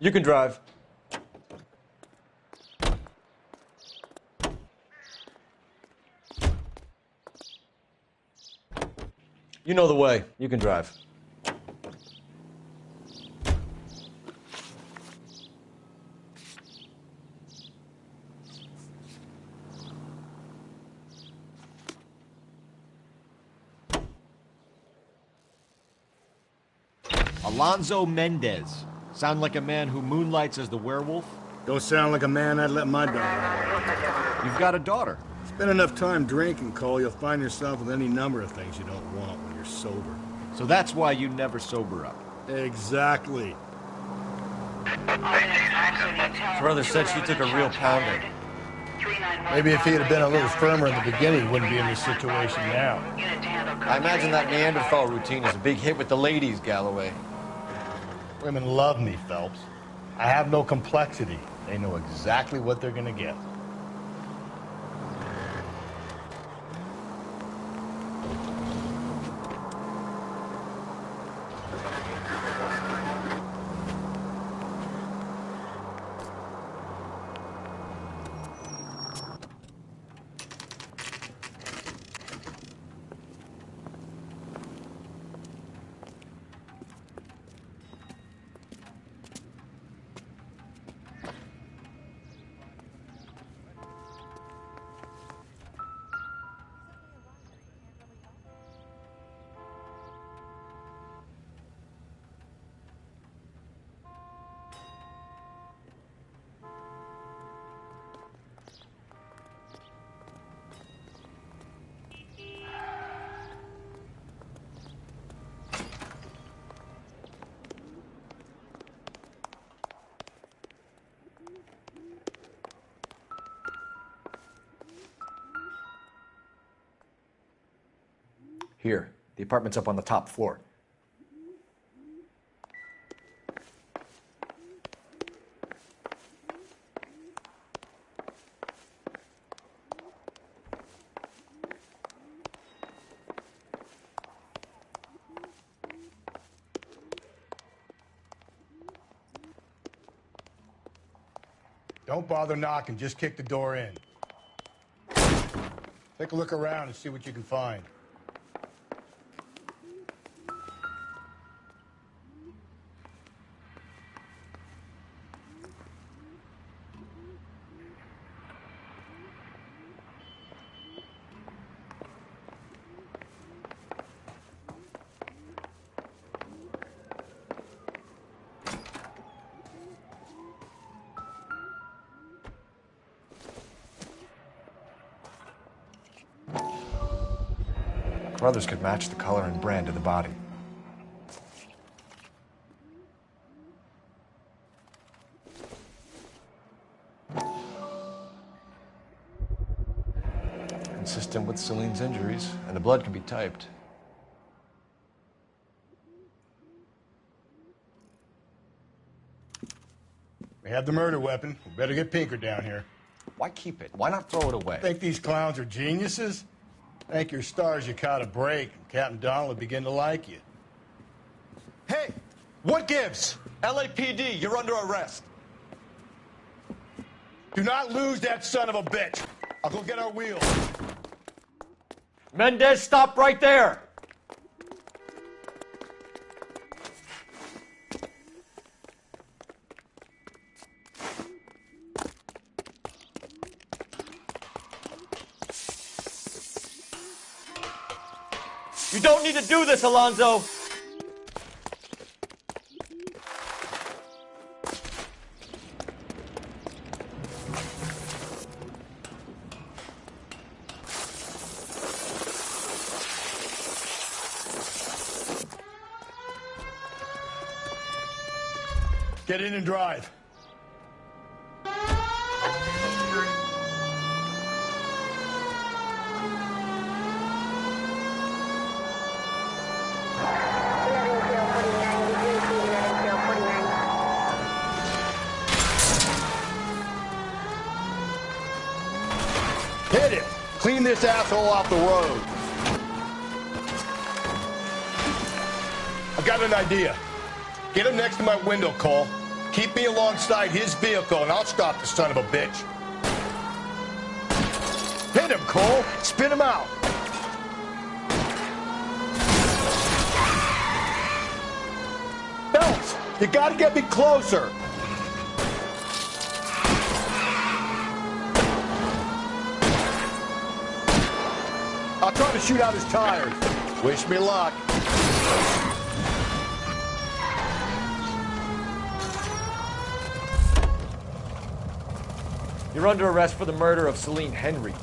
You can drive. You know the way. You can drive. Alonzo Mendez. Sound like a man who moonlights as the werewolf? Don't sound like a man I'd let my daughter run. You've got a daughter. Spend enough time drinking, Cole, you'll find yourself with any number of things you don't want when you're sober. So that's why you never sober up. Exactly. Brother said she took a real pounding. Maybe if he'd have been a little firmer in the beginning, he wouldn't be in this situation now. I imagine that Neanderthal routine is a big hit with the ladies, Galloway. Women love me, Phelps. I have no complexity. They know exactly what they're gonna get. Here, the apartment's up on the top floor. Don't bother knocking, just kick the door in. Take a look around and see what you can find. Brothers could match the color and brand of the body. Consistent with Celine's injuries, and the blood can be typed. We have the murder weapon. We better get Pinker down here. Why keep it? Why not throw it away? Think these clowns are geniuses? Thank your stars you caught a break, and Captain Donald will begin to like you. Hey, what gives? LAPD, you're under arrest. Do not lose that son of a bitch. I'll go get our wheels. Mendez, stop right there! You don't need to do this, Alonzo! Get in and drive. Hit it! Clean this asshole off the road. I've got an idea. Get him next to my window, Cole. Keep me alongside his vehicle, and I'll stop the son of a bitch. Hit him, Cole. Spin him out. Phelps, you gotta get me closer. I'll try to shoot out his tires. Wish me luck. You're under arrest for the murder of Celine Henry.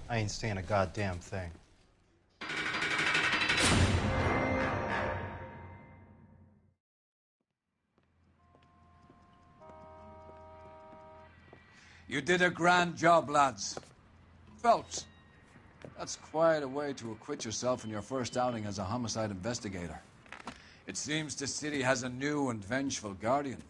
I ain't saying a goddamn thing. You did a grand job, lads. Phelps, that's quite a way to acquit yourself in your first outing as a homicide investigator. It seems the city has a new and vengeful guardian.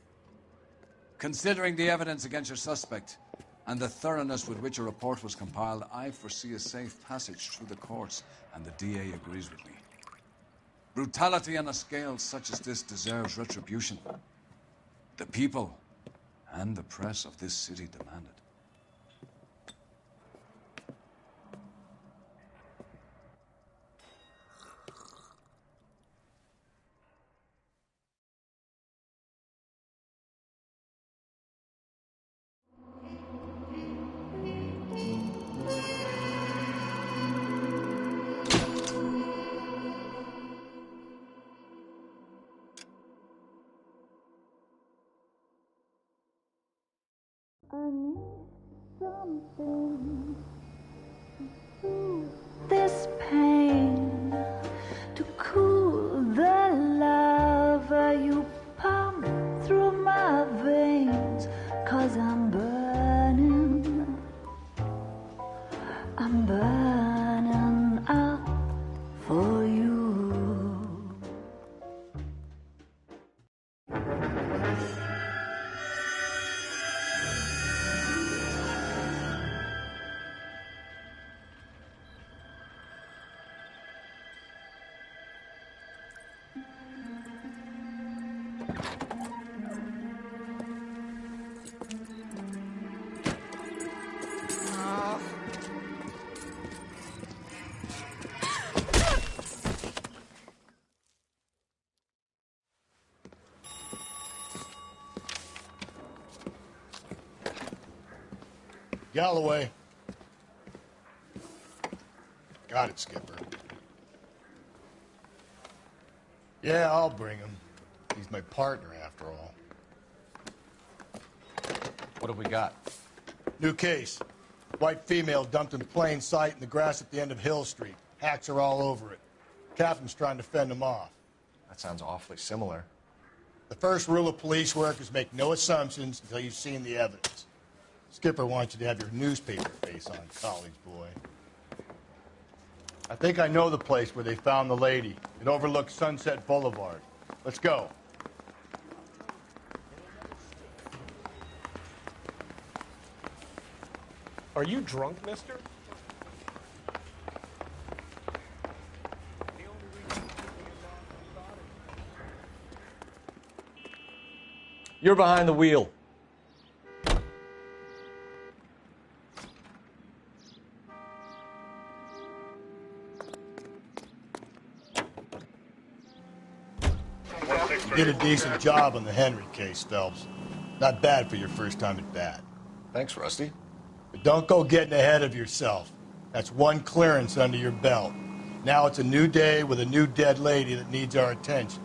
Considering the evidence against your suspect and the thoroughness with which a report was compiled, I foresee a safe passage through the courts, and the DA agrees with me. Brutality on a scale such as this deserves retribution. The people and the press of this city demand it. I need something to soothe this pain, to cool the lava you pump through my veins, 'cause I'm burning up for you. Galloway. Got it, Skipper. Yeah, I'll bring him. He's my partner, after all. What have we got? New case. White female dumped in plain sight in the grass at the end of Hill Street. Hacks are all over it. Captain's trying to fend them off. That sounds awfully similar. The first rule of police work is make no assumptions until you've seen the evidence. Skipper wants you to have your newspaper face on, college boy. I think I know the place where they found the lady. It overlooks Sunset Boulevard. Let's go. Are you drunk, mister? You're behind the wheel. You did a decent job on the Henry case, Phelps. Not bad for your first time at bat. Thanks, Rusty. But don't go getting ahead of yourself. That's one clearance under your belt. Now it's a new day with a new dead lady that needs our attention.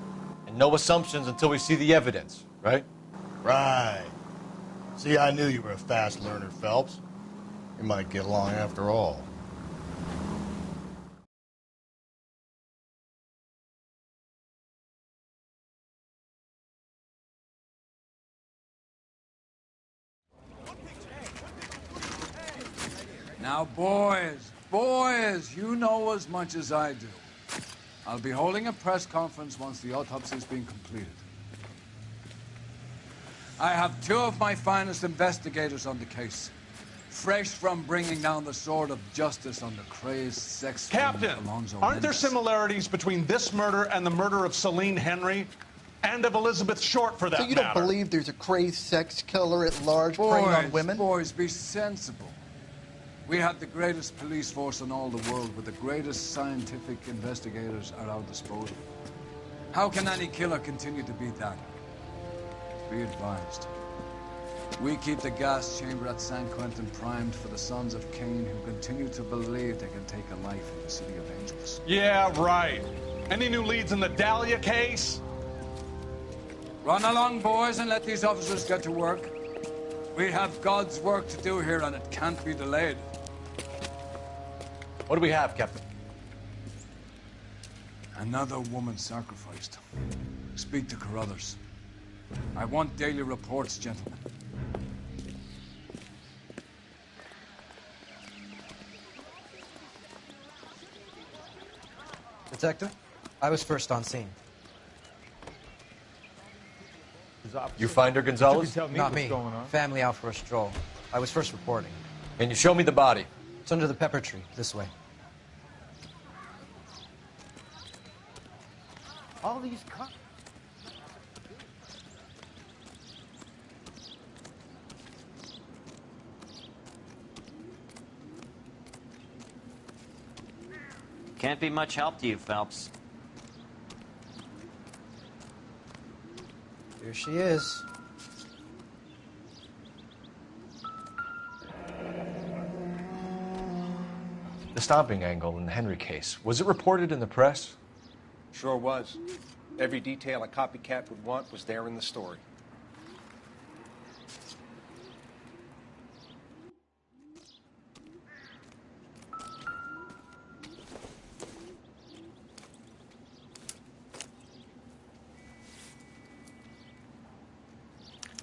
And no assumptions until we see the evidence, right? Right. See, I knew you were a fast learner, Phelps. You might get along after all. Now, boys, you know as much as I do. I'll be holding a press conference once the autopsy's been completed. I have two of my finest investigators on the case, fresh from bringing down the sword of justice on the crazed sex Captain, Alonzo aren't there Mendez. similarities between this murder and the murder of Celine Henry? And of Elizabeth Short, for that So you don't matter? believe there's a crazed sex killer at large preying on women? Boys, be sensible. We have the greatest police force in all the world, with the greatest scientific investigators at our disposal. How can any killer continue to beat that? Be advised. We keep the gas chamber at San Quentin primed for the sons of Cain who continue to believe they can take a life in the City of Angels. Yeah, right. Any new leads in the Dahlia case? Run along, boys, and let these officers get to work. We have God's work to do here, and it can't be delayed. What do we have, Captain? Another woman sacrificed. Speak to Carruthers. I want daily reports, gentlemen. Detective, I was first on scene. You find her, Gonzalez? Not me. Family out for a stroll. I was first reporting. Can you show me the body? It's under the pepper tree, this way. All these cops. Can't be much help to you, Phelps. Here she is. The stomping angle in the Henry case. Was it reported in the press? Sure was. Every detail a copycat would want was there in the story.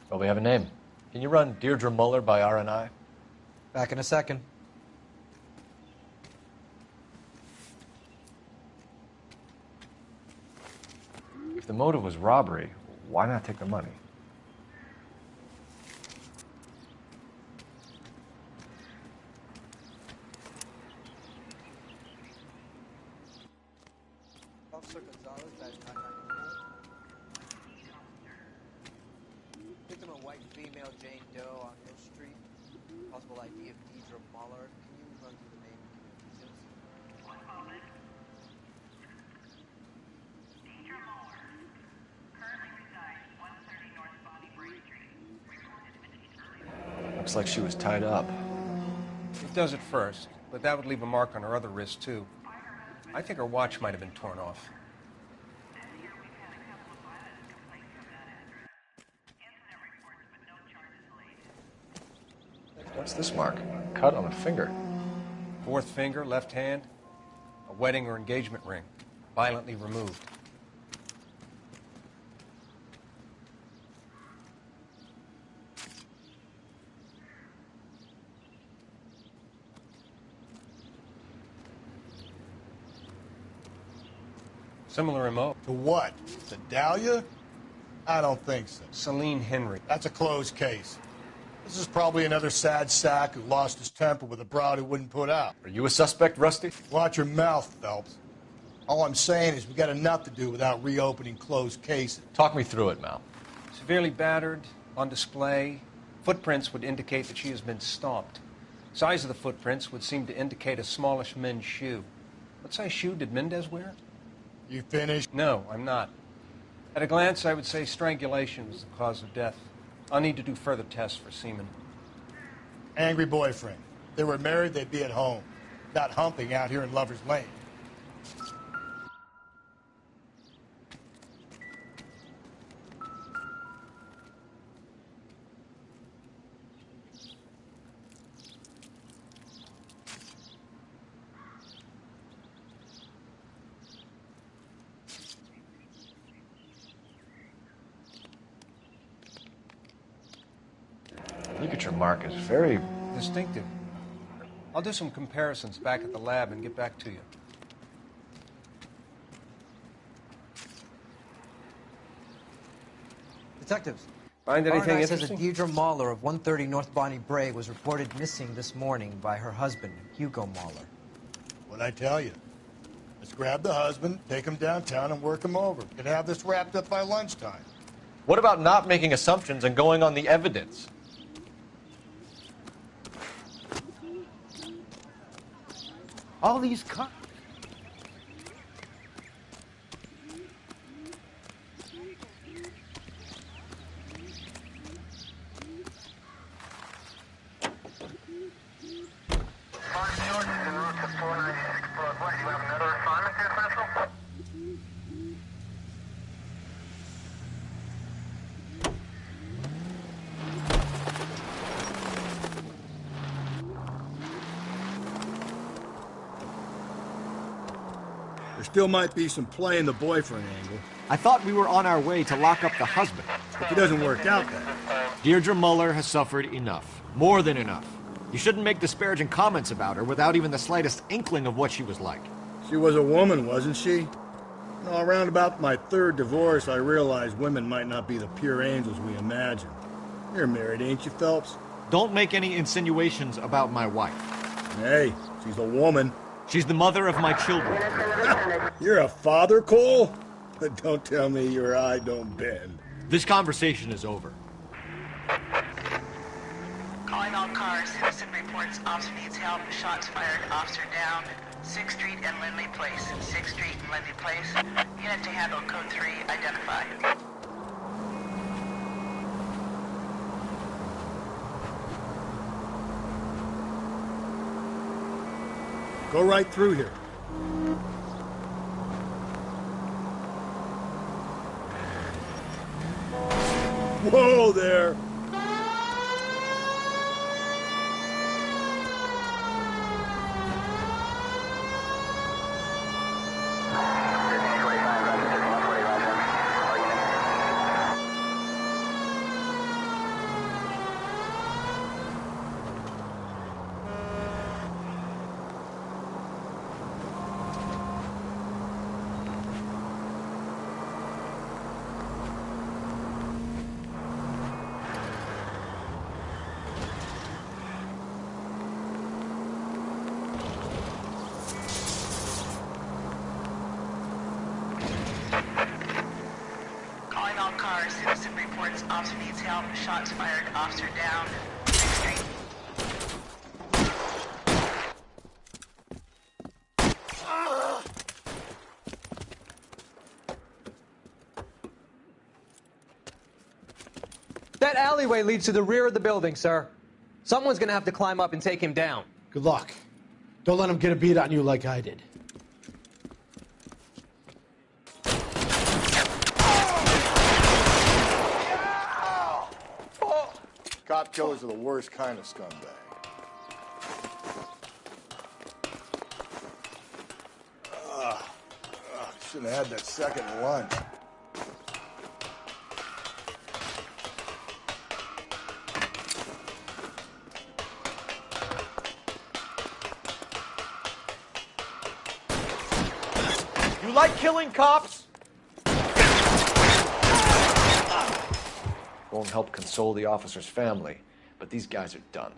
Well, we have a name. Can you run Deirdre Muller by RNI? Back in a second. If the motive was robbery, why not take the money? Officer Gonzalez, victim a white female, Jane Doe, on Hill Street. Possible ID of Deidre Muller. Can you run through the name and details? One moment. Deidre Muller. Currently resides 130 North Bonnie Brae Street. Reported missing earlier. Looks like she was tied up. It does at first, but that would leave a mark on her other wrist, too. I think her watch might have been torn off. This year we've had a couple of violent complaints from that address. Incident reports, but no charges laid. What's this mark? Cut on a finger. Fourth finger, left hand, a wedding or engagement ring, violently removed. Similar MO. To what? To Dahlia? I don't think so. Celine Henry. That's a closed case. This is probably another sad sack who lost his temper with a broad who wouldn't put out. Are you a suspect, Rusty? Watch your mouth, Phelps. All I'm saying is we got enough to do without reopening closed cases. Talk me through it, Mal. Severely battered, on display. Footprints would indicate that she has been stomped. Size of the footprints would seem to indicate a smallish men's shoe. What size shoe did Mendez wear? You finished? No, I'm not. At a glance, I would say strangulation was the cause of death. I'll need to do further tests for semen. Angry boyfriend. If they were married, they'd be at home. Not humping out here in Lover's Lane. Ligature mark is very distinctive. I'll do some comparisons back at the lab and get back to you. Detectives. Find anything R9 says interesting? that Deidre Mahler of 130 North Bonnie Brae was reported missing this morning by her husband, Hugo Mahler. What'd I tell you? Let's grab the husband, take him downtown, and work him over. Could have this wrapped up by lunchtime. What about not making assumptions and going on the evidence? All these cops. There still might be some playing the boyfriend angle. I thought we were on our way to lock up the husband. If it doesn't work out, then. Deirdre Muller has suffered enough. More than enough. You shouldn't make disparaging comments about her without even the slightest inkling of what she was like. She was a woman, wasn't she? No, around about my third divorce, I realized women might not be the pure angels we imagine. You're married, ain't you, Phelps? Don't make any insinuations about my wife. Hey, she's a woman. She's the mother of my children. You're a father, Cole? Don't tell me your eye don't bend. This conversation is over. Calling all cars. Citizen reports officer needs help. Shots fired. Officer down. 6th Street and Lindley Place. 6th Street and Lindley Place. Unit to handle code 3 identified. Go right through here. Whoa there! Calling all cars. Citizen reports officer needs help. Shots fired. Officer down. 6th Street. That alleyway leads to the rear of the building, sir. Someone's gonna have to climb up and take him down. Good luck. Don't let him get a beat on you like I did. Cop killers are the worst kind of scumbag. Shouldn't have had that second lunch. You like killing cops? Won't help console the officer's family, but these guys are done.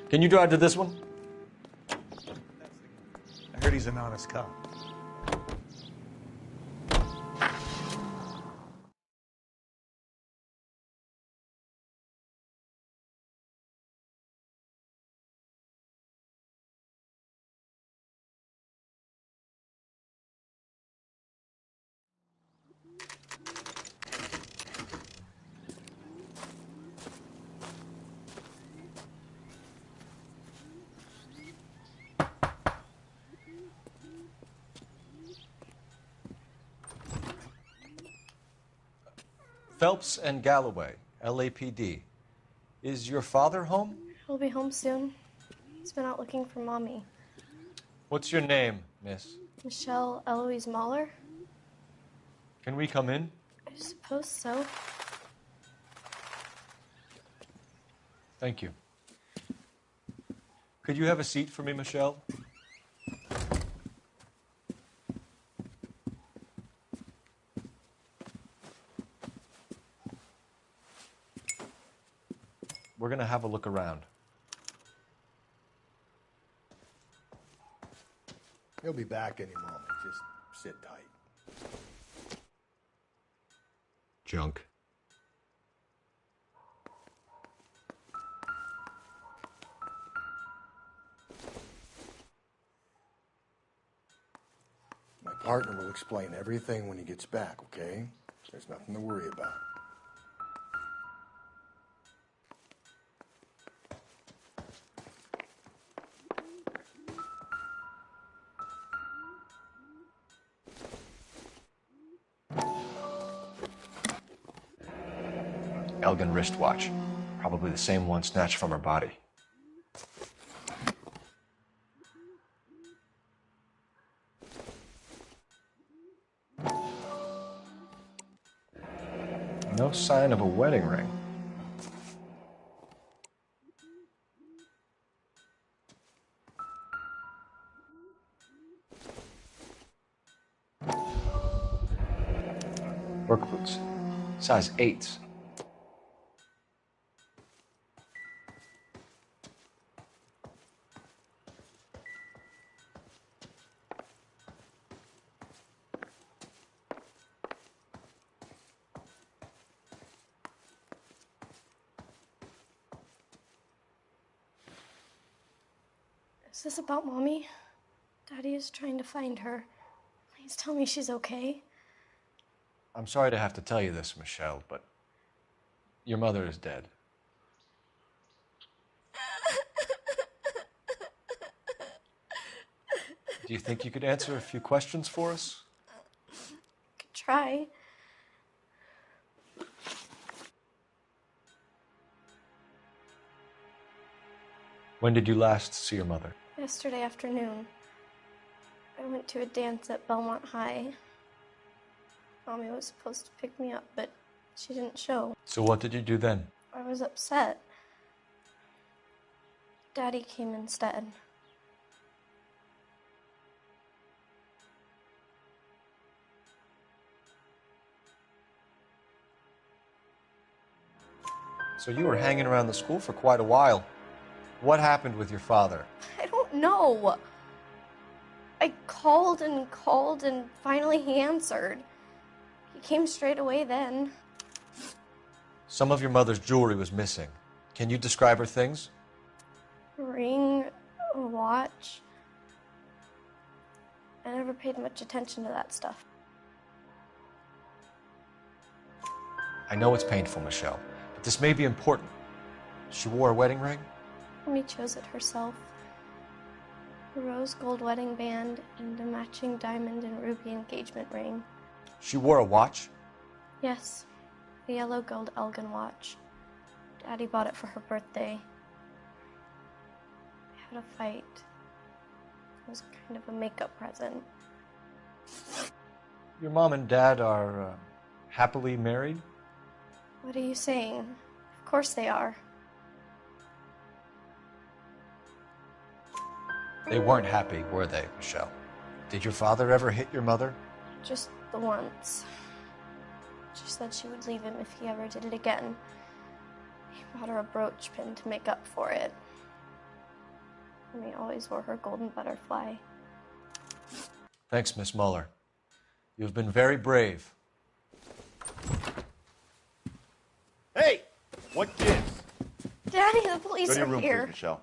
Can you drive to this one? I heard he's an honest cop. Phelps and Galloway, LAPD. Is your father home? He'll be home soon. He's been out looking for Mommy. What's your name, miss? Michelle Eloise Mahler? Can we come in? I suppose so. Thank you. Could you have a seat for me, Michelle? We're going to have a look around. He'll be back any moment. Just sit tight. Junk. My partner will explain everything when he gets back, okay? There's nothing to worry about. Elgin wristwatch. Probably the same one snatched from her body. No sign of a wedding ring. Work boots. Size 8s. Is this about Mommy? Daddy is trying to find her. Please tell me she's okay. I'm sorry to have to tell you this, Michelle, but your mother is dead. Do you think you could answer a few questions for us? Could try. When did you last see your mother? Yesterday afternoon, I went to a dance at Belmont High. Mommy was supposed to pick me up, but she didn't show. So what did you do then? I was upset. Daddy came instead. So you were hanging around the school for quite a while. What happened with your father? I don't know. I called and finally he answered. He came straight away then. Some of your mother's jewelry was missing. Can you describe her things? A ring, a watch. I never paid much attention to that stuff. I know it's painful, Michelle, but this may be important. She wore a wedding ring? Mommy chose it herself. A rose gold wedding band and a matching diamond and ruby engagement ring. She wore a watch? Yes, a yellow gold Elgin watch. Daddy bought it for her birthday. We had a fight. It was kind of a makeup present. Your mom and dad are happily married? What are you saying? Of course they are. They weren't happy, were they, Michelle? Did your father ever hit your mother? Just the once. She said she would leave him if he ever did it again. He bought her a brooch pin to make up for it. And he always wore her golden butterfly. Thanks, Miss Muller. You've been very brave. Hey! What gives? Daddy, the police Go to your are room, here. please, Michelle.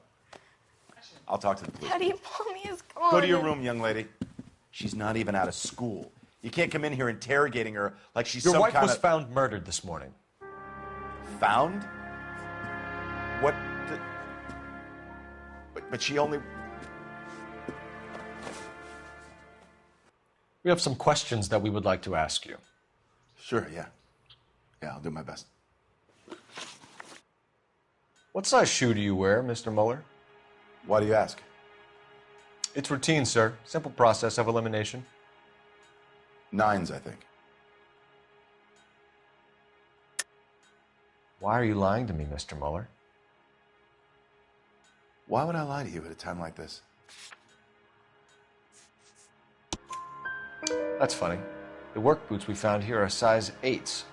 I'll talk to the police. Daddy, Mommy is gone. Go to your room, young lady. She's not even out of school. You can't come in here interrogating her like she's Your some wife kind was of... found murdered this morning. Found? What the... But she only... We have some questions that we would like to ask you. Sure, yeah. Yeah, I'll do my best. What size shoe do you wear, Mr. Mueller? Why do you ask? It's routine, sir. Simple process of elimination. 9s, I think. Why are you lying to me, Mr. Mueller? Why would I lie to you at a time like this? That's funny. The work boots we found here are size 8s.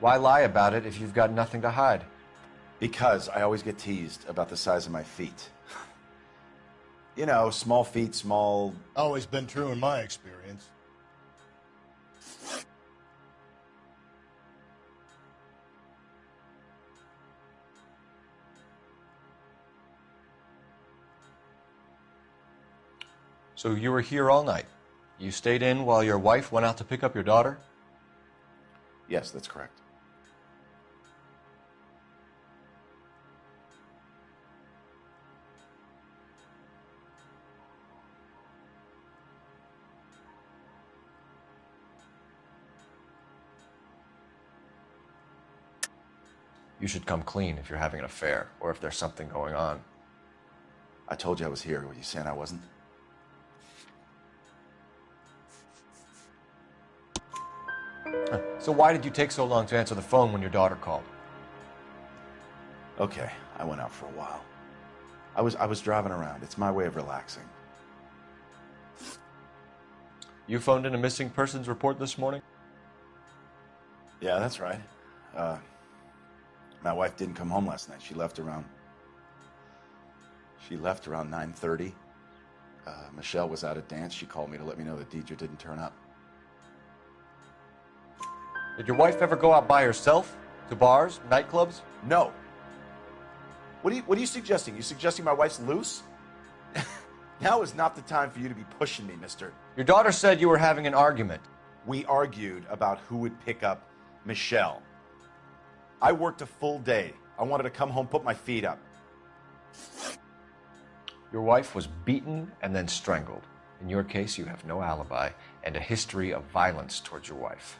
Why lie about it if you've got nothing to hide? Because I always get teased about the size of my feet. You know, small feet, small... Always been true in my experience. So you were here all night. You stayed in while your wife went out to pick up your daughter? Yes, that's correct. You should come clean if you're having an affair or if there's something going on. I told you I was here. Were you saying I wasn't? So why did you take so long to answer the phone when your daughter called? Okay, I went out for a while. I was driving around. It's my way of relaxing. You phoned in a missing persons report this morning? Yeah, that's right. My wife didn't come home last night. She left around 9:30. Michelle was out at dance. She called me to let me know that Deidre didn't turn up. Did your wife ever go out by herself? To bars, nightclubs? No. What are you suggesting? You suggesting my wife's loose? Now is not the time for you to be pushing me, mister. Your daughter said you were having an argument. We argued about who would pick up Michelle. I worked a full day. I wanted to come home, put my feet up. Your wife was beaten and then strangled. In your case, you have no alibi and a history of violence towards your wife.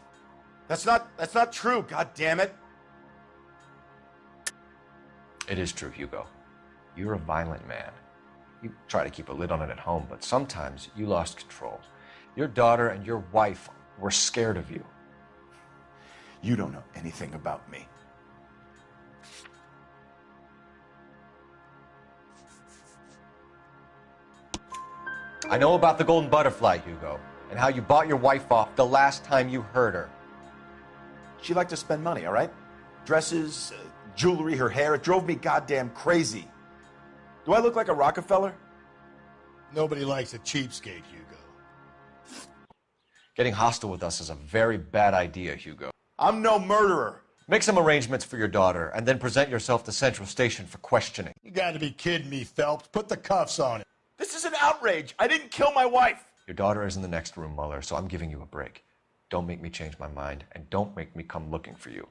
That's not true, God damn it. It is true, Hugo. You're a violent man. You try to keep a lid on it at home, but sometimes you lost control. Your daughter and your wife were scared of you. You don't know anything about me. I know about the golden butterfly, Hugo, and how you bought your wife off the last time you heard her. She liked to spend money, all right? Dresses, jewelry, her hair. It drove me goddamn crazy. Do I look like a Rockefeller? Nobody likes a cheapskate, Hugo. Getting hostile with us is a very bad idea, Hugo. I'm no murderer. Make some arrangements for your daughter, and then present yourself to Central Station for questioning. You gotta be kidding me, Phelps. Put the cuffs on it. This is an outrage. I didn't kill my wife. Your daughter is in the next room, Mueller, so I'm giving you a break. Don't make me change my mind, and don't make me come looking for you.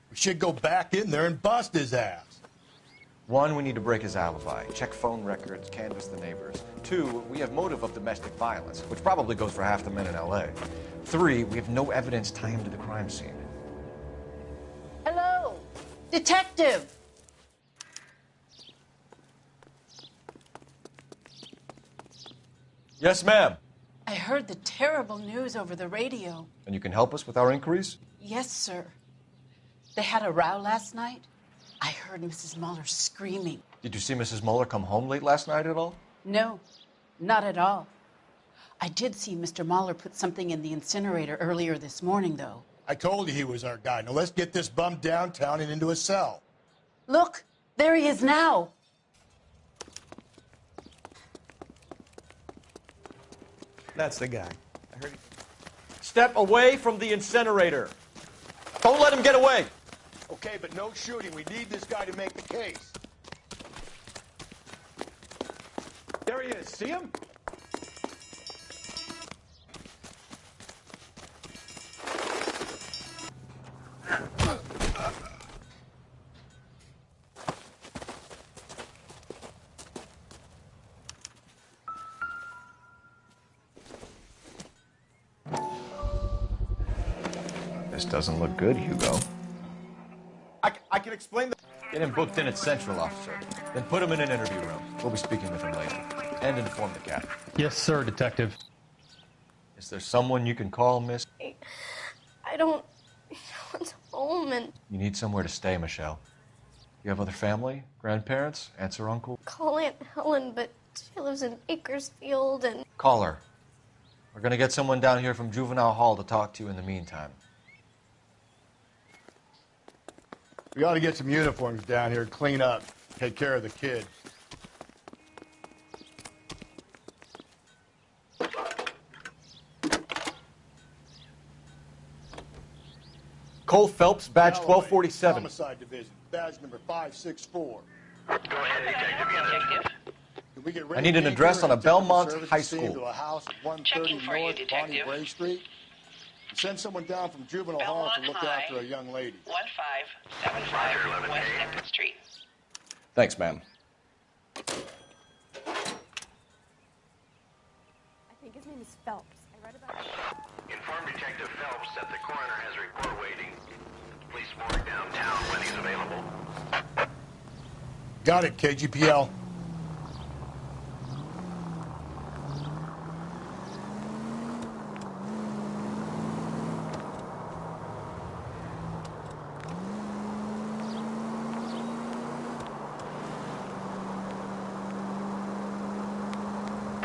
We should go back in there and bust his ass. 1, we need to break his alibi, check phone records, canvass the neighbors. 2, we have motive of domestic violence, which probably goes for half the men in L.A. 3, we have no evidence tying him to the crime scene. Hello, detective. Yes, ma'am. I heard the terrible news over the radio. And you can help us with our inquiries? Yes, sir. They had a row last night. I heard Mrs. Mueller screaming. Did you see Mrs. Mueller come home late last night at all? No, not at all. I did see Mr. Mueller put something in the incinerator earlier this morning, though. I told you he was our guy. Now let's get this bum downtown and into a cell. Look, there he is now. That's the guy. I heard. Step away from the incinerator. Don't let him get away. Okay, but no shooting. We need this guy to make the case. There he is. See him? This doesn't look good, Hugo. I can explain the... Get him booked in at Central, officer. Then put him in an interview room. We'll be speaking with him later. And inform the captain. Yes, sir, Detective. Is there someone you can call, miss? I don't want home and You need somewhere to stay, Michelle. You have other family? Grandparents? Aunts or uncle? call Aunt Helen, but she lives in Bakersfield and... Call her. We're gonna get someone down here from Juvenile Hall to talk to you in the meantime. We ought to get some uniforms down here, clean up, take care of the kid. Cole Phelps, badge 1247. Homicide Division, badge number 564. Go ahead, Detective. Can we get I need an address on a Belmont High School. To a house at 130 North Bonnie Bray Street. Send someone down from Juvenile Hall to look after a young lady. 1575 West 2nd Street. Thanks, ma'am. I think his name is Phelps. I read about it. Inform Detective Phelps that the coroner has a report waiting. Police morgue downtown when he's available. Got it, KGPL.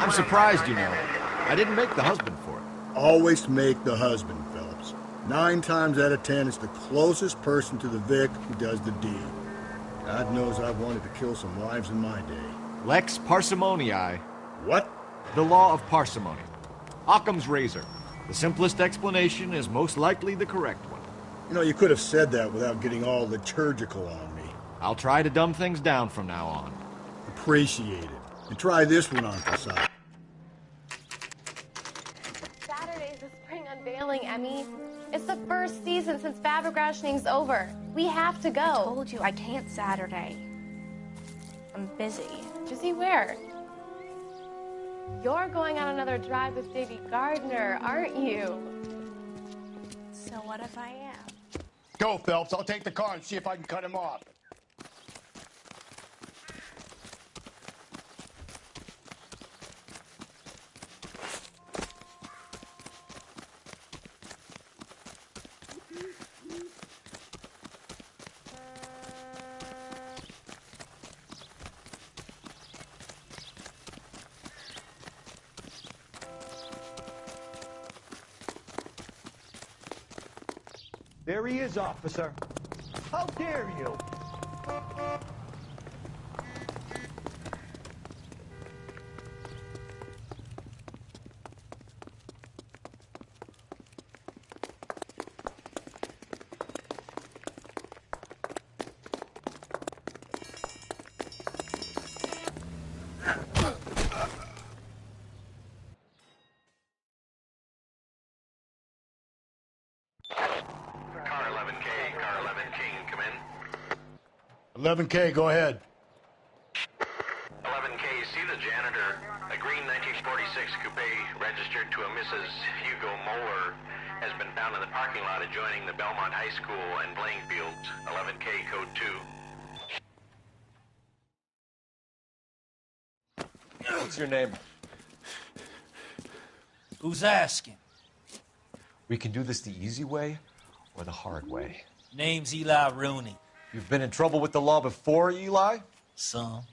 I'm surprised, you know. I didn't make the husband for it. Always make the husband, Phelps. 9 times out of 10, it's the closest person to the Vic who does the deed. God knows I've wanted to kill some wives in my day. Lex parsimoniae. What? The law of parsimony. Occam's razor. The simplest explanation is most likely the correct one. You know, you could have said that without getting all liturgical on me. I'll try to dumb things down from now on. Appreciate it. And try this one on for size. Saturday's the spring unveiling, Emmy. It's the first season since fabric rationing's over. We have to go. I told you I can't Saturday. I'm busy. Busy where? You're going on another drive with Davy Gardner, aren't you? So what if I am? Go, Phelps. I'll take the car and see if I can cut him off. There he is, officer. How dare you? Car 11K, come in. 11K, go ahead. 11K, see the janitor. A green 1946 coupe registered to a Mrs. Hugo Moeller has been found in the parking lot adjoining the Belmont High School and playing fields. 11K, code 2. What's your name? Who's asking? We can do this the easy way or the hard way. Name's Eli Rooney. You've been in trouble with the law before, Eli? Some.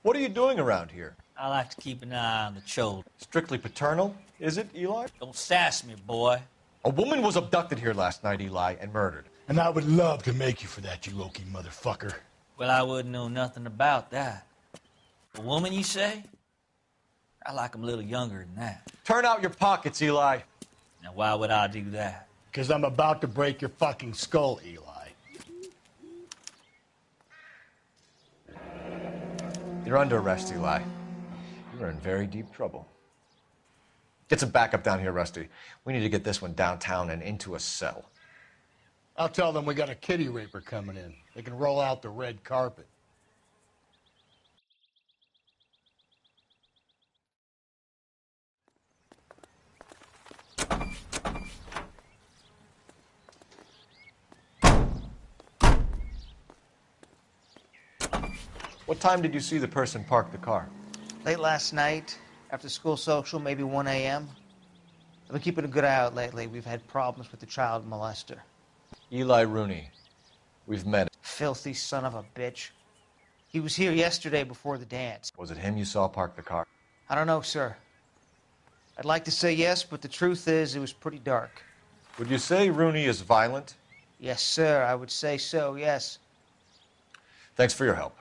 What are you doing around here? I like to keep an eye on the children. Strictly paternal, is it, Eli? Don't sass me, boy. A woman was abducted here last night, Eli, and murdered. And I would love to make you for that, you Okie motherfucker. Well, I wouldn't know nothing about that. A woman, you say? I like 'em a little younger than that. Turn out your pockets, Eli. Now, why would I do that? Because I'm about to break your fucking skull, Eli. You're under arrest, Eli. You're in very deep trouble. Get some backup down here, Rusty. We need to get this one downtown and into a cell. I'll tell them we got a kitty raper coming in. They can roll out the red carpet. What time did you see the person park the car? Late last night, after school social, maybe 1 a.m. I've been keeping a good eye out lately. We've had problems with the child molester. Eli Rooney. We've met. Filthy son of a bitch. He was here yesterday before the dance. Was it him you saw park the car? I don't know, sir. I'd like to say yes, but the truth is it was pretty dark. Would you say Rooney is violent? Yes, sir. I would say so, yes. Thanks for your help.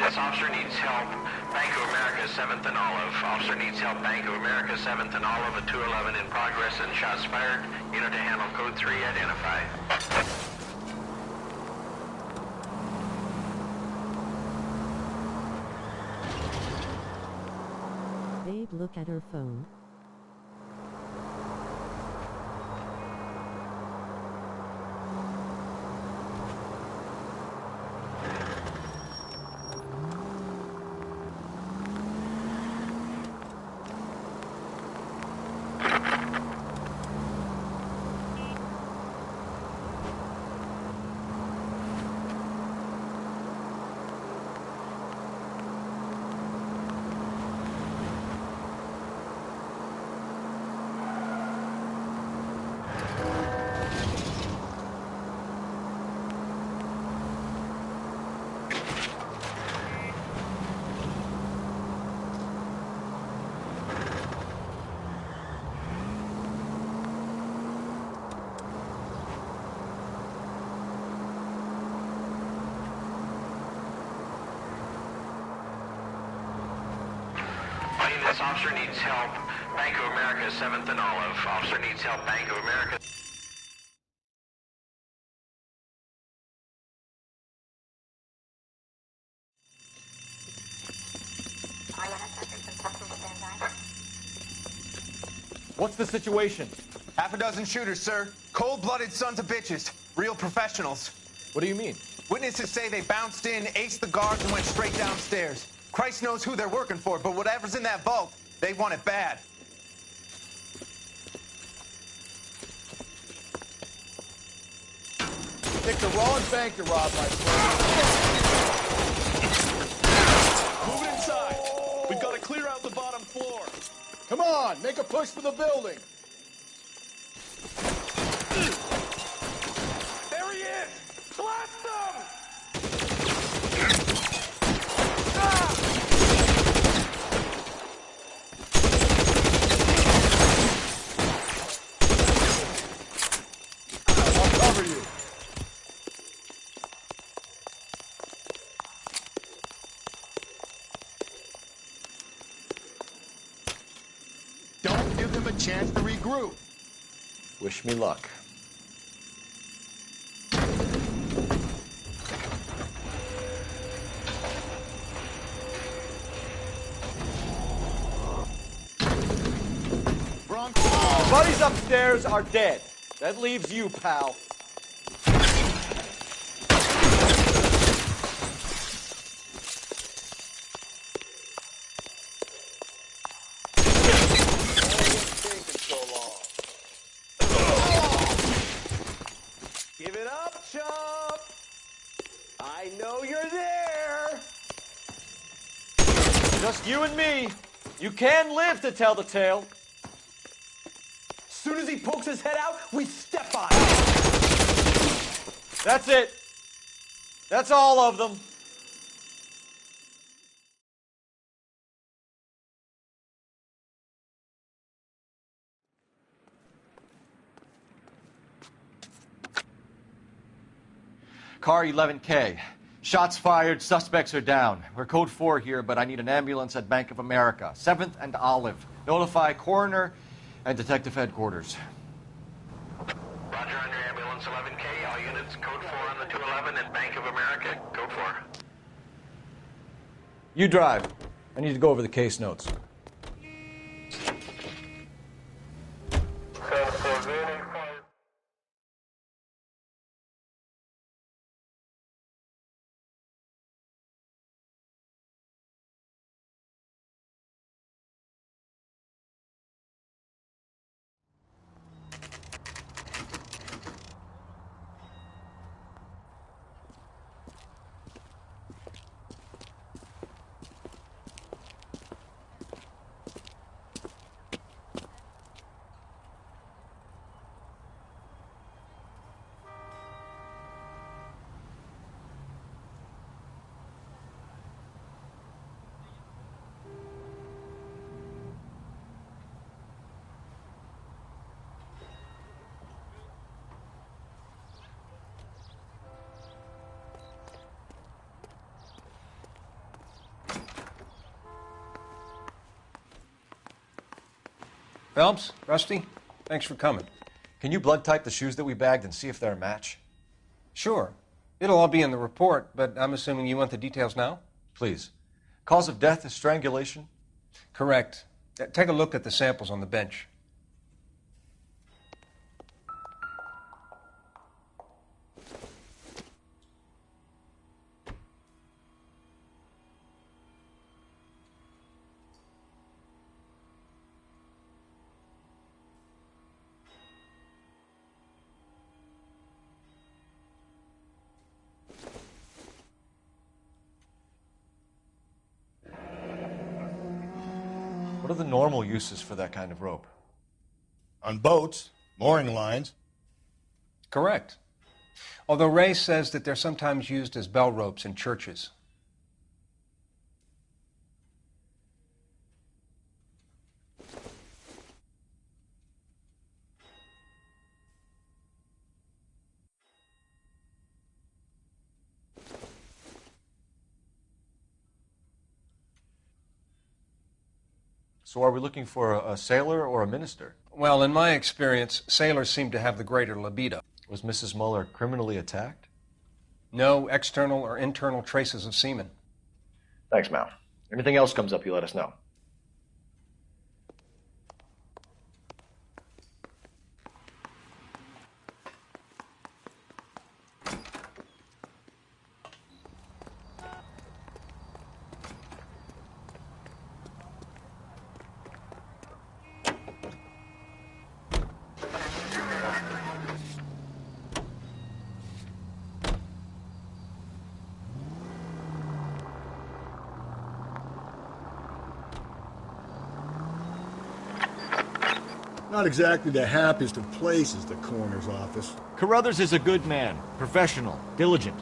This officer needs help. Bank of America, 7th and Olive. Officer needs help. Bank of America, 7th and Olive, at 211 in progress and shots fired. Unit to handle code 3, identify. Babe, look at her phone. This officer needs help. Bank of America, 7th and Olive. Officer needs help. Bank of America. What's the situation? Half a dozen shooters, sir. Cold-blooded sons of bitches. Real professionals. What do you mean? Witnesses say they bounced in, aced the guards, and went straight downstairs. Christ knows who they're working for, but whatever's in that vault, they want it bad. Picked the wrong bank to rob, my friend. Move it inside. We've got to clear out the bottom floor. Come on, make a push for the building. There he is! Blast him! I'll cover you. Don't give them a chance to regroup. Wish me luck. Buddies upstairs are dead. That leaves you, pal. Give it up, chump! I know you're there! Just you and me. You can live to tell the tale. As soon as he pokes his head out, we step on it! That's it. That's all of them. Car 11K. Shots fired, suspects are down. We're code 4 here, but I need an ambulance at Bank of America. 7th and Olive. Notify coroner and detective headquarters. Roger on your ambulance 11K. All units, code 4 on the 211 at Bank of America. Code 4. You drive. I need to go over the case notes. Phelps, Rusty, thanks for coming. Can you blood type the shoes that we bagged and see if they're a match? Sure. It'll all be in the report, but I'm assuming you want the details now? Please. Cause of death is strangulation? Correct. Take a look at the samples on the bench. What are the normal uses for that kind of rope? On boats, mooring lines. Correct. Although Ray says that they're sometimes used as bell ropes in churches. So are we looking for a sailor or a minister? Well, in my experience, sailors seem to have the greater libido. Was Mrs. Muller criminally attacked? No external or internal traces of semen. Thanks, Mal. Anything else comes up, you let us know. Not exactly the happiest of places, the coroner's office. Carruthers is a good man, professional, diligent.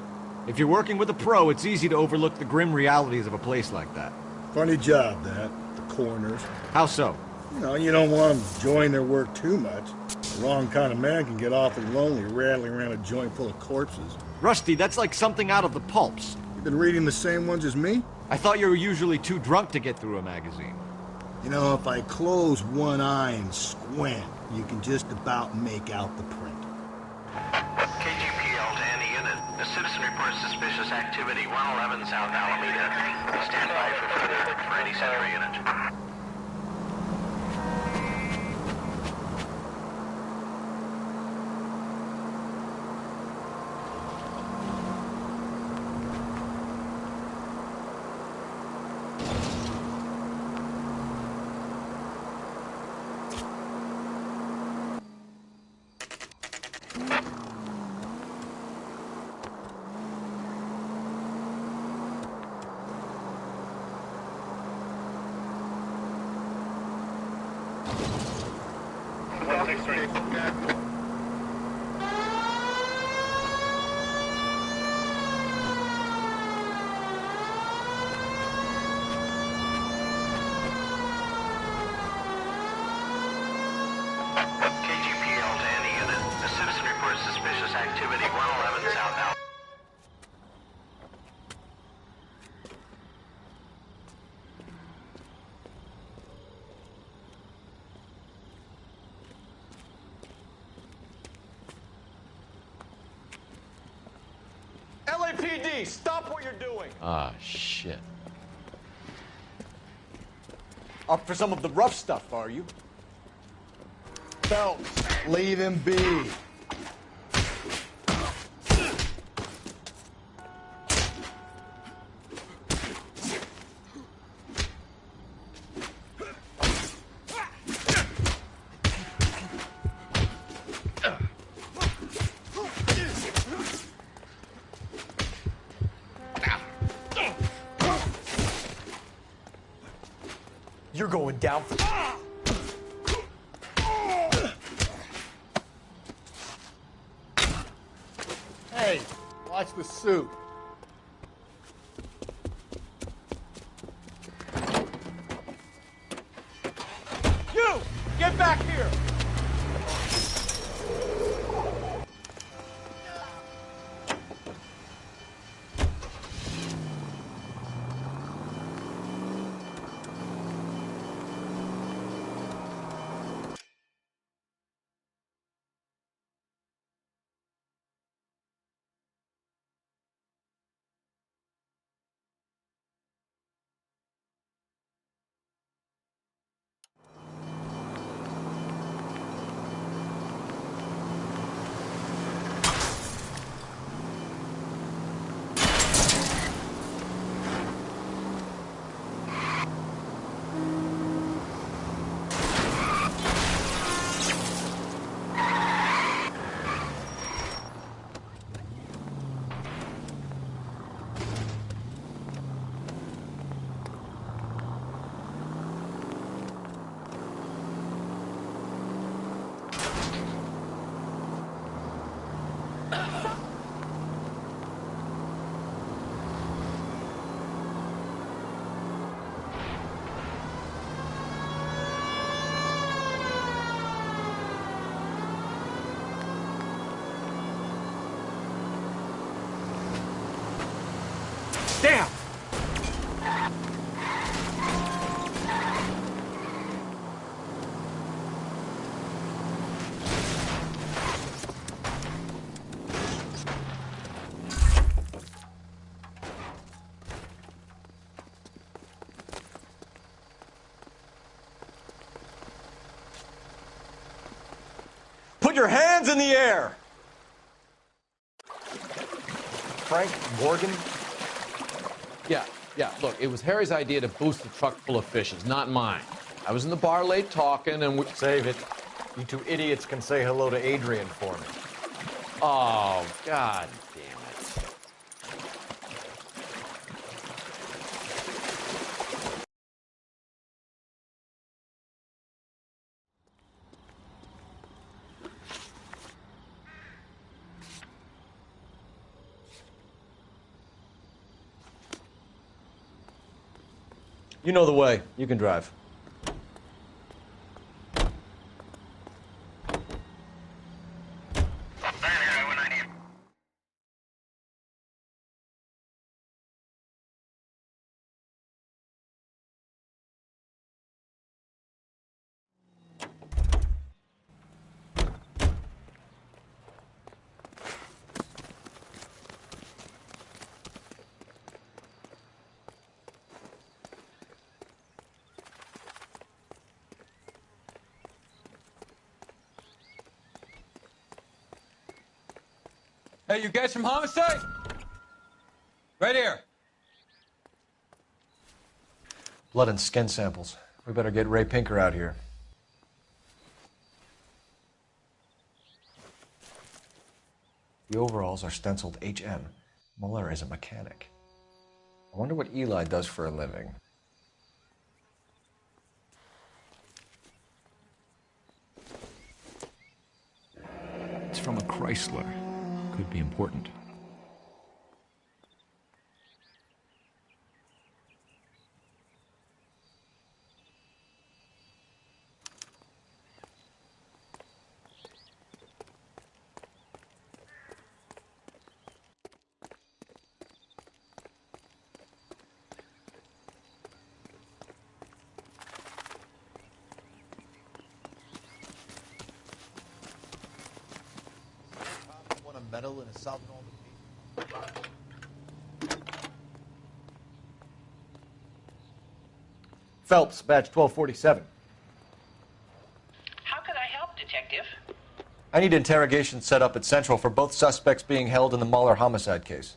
If you're working with a pro, it's easy to overlook the grim realities of a place like that. Funny job, that, the coroner's. How so? You don't want them enjoying their work too much. The wrong kind of man can get awfully lonely rattling around a joint full of corpses. Rusty, that's like something out of the pulps. You've been reading the same ones as me? I thought you were usually too drunk to get through a magazine. If I close one eye and squint, you can just about make out the print. KGPL to any unit. A citizen reports suspicious activity 111 South Alameda. Stand by for any center unit. activity 111 South Al. LAPD, stop what you're doing. Ah, shit. Up for some of the rough stuff, are you? Phelps, leave him be. You're going down for... Hey, watch the suit. You! Get back here! Damn! Put your hands in the air! Frank Morgan? Yeah, look, it was Harry's idea to boost the truck full of fishes, not mine. I was in the bar late talking and we... Save it. You two idiots can say hello to Adrian for me. Oh, God damn it. You know the way. You can drive. Hey, you guys from Homicide? Right here. Blood and skin samples. We better get Ray Pinker out here. The overalls are stenciled HM. Muller is a mechanic. I wonder what Eli does for a living. It's from a Chrysler. Could be important. medal in a solving all the cases. Phelps, badge 1247. How can I help, Detective? I need interrogation set up at Central for both suspects being held in the Mahler homicide case.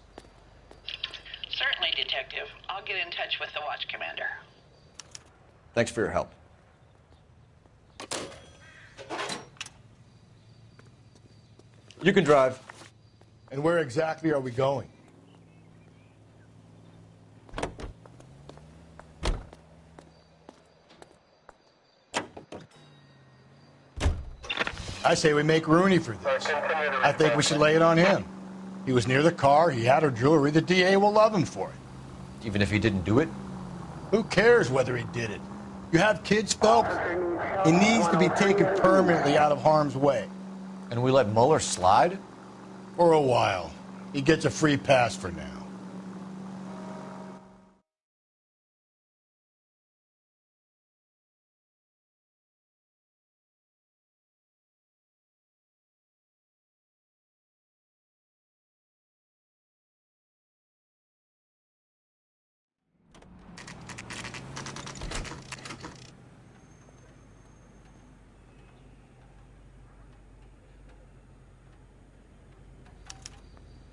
Certainly, Detective. I'll get in touch with the watch commander. Thanks for your help. You can drive. And where exactly are we going? I say we make Rooney for this. I think we should lay it on him. He was near the car, he had her jewelry, the DA will love him for it. Even if he didn't do it? Who cares whether he did it? You have kids, Phelps? He needs to be taken permanently out of harm's way. And we let Mueller slide? For a while. He gets a free pass for now.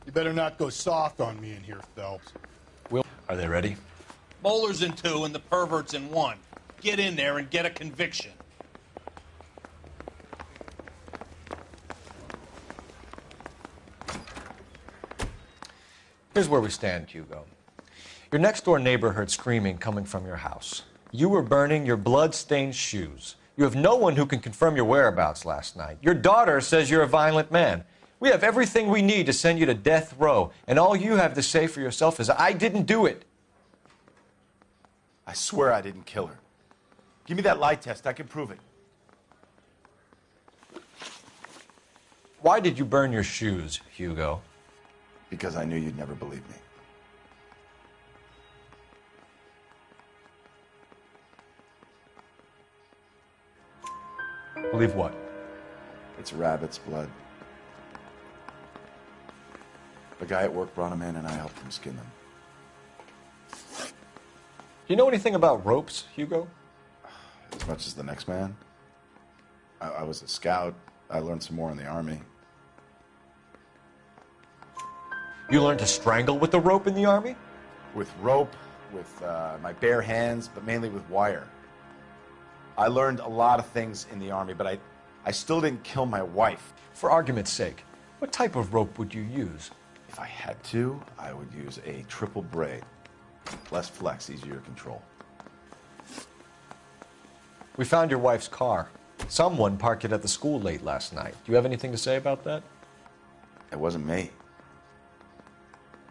You better not go soft on me in here, Phelps. Are they ready? Bowler's in 2 and the pervert's in 1. Get in there and get a conviction. Here's where we stand, Hugo. Your next-door neighbor heard screaming coming from your house. You were burning your blood-stained shoes. You have no one who can confirm your whereabouts last night. Your daughter says you're a violent man. We have everything we need to send you to death row, and all you have to say for yourself is, I didn't do it. I swear I didn't kill her. Give me that lie test. I can prove it. Why did you burn your shoes, Hugo? Because I knew you'd never believe me. Believe what? It's rabbit's blood. The guy at work brought them in and I helped him skin them. Do you know anything about ropes, Hugo? As much as the next man. I was a scout. I learned some more in the Army. You learned to strangle with the rope in the Army? With rope, with my bare hands, but mainly with wire. I learned a lot of things in the Army, but I still didn't kill my wife. For argument's sake, what type of rope would you use? If I had to, I would use a triple braid. Less flex, easier to control. We found your wife's car. Someone parked it at the school late last night. Do you have anything to say about that? It wasn't me.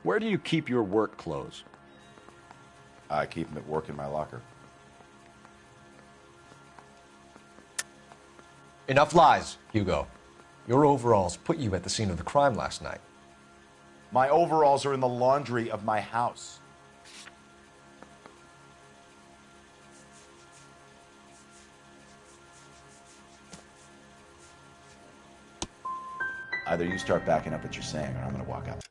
Where do you keep your work clothes? I keep them at work in my locker. Enough lies, Hugo. Your overalls put you at the scene of the crime last night. My overalls are in the laundry of my house. Either you start backing up what you're saying or I'm going to walk out.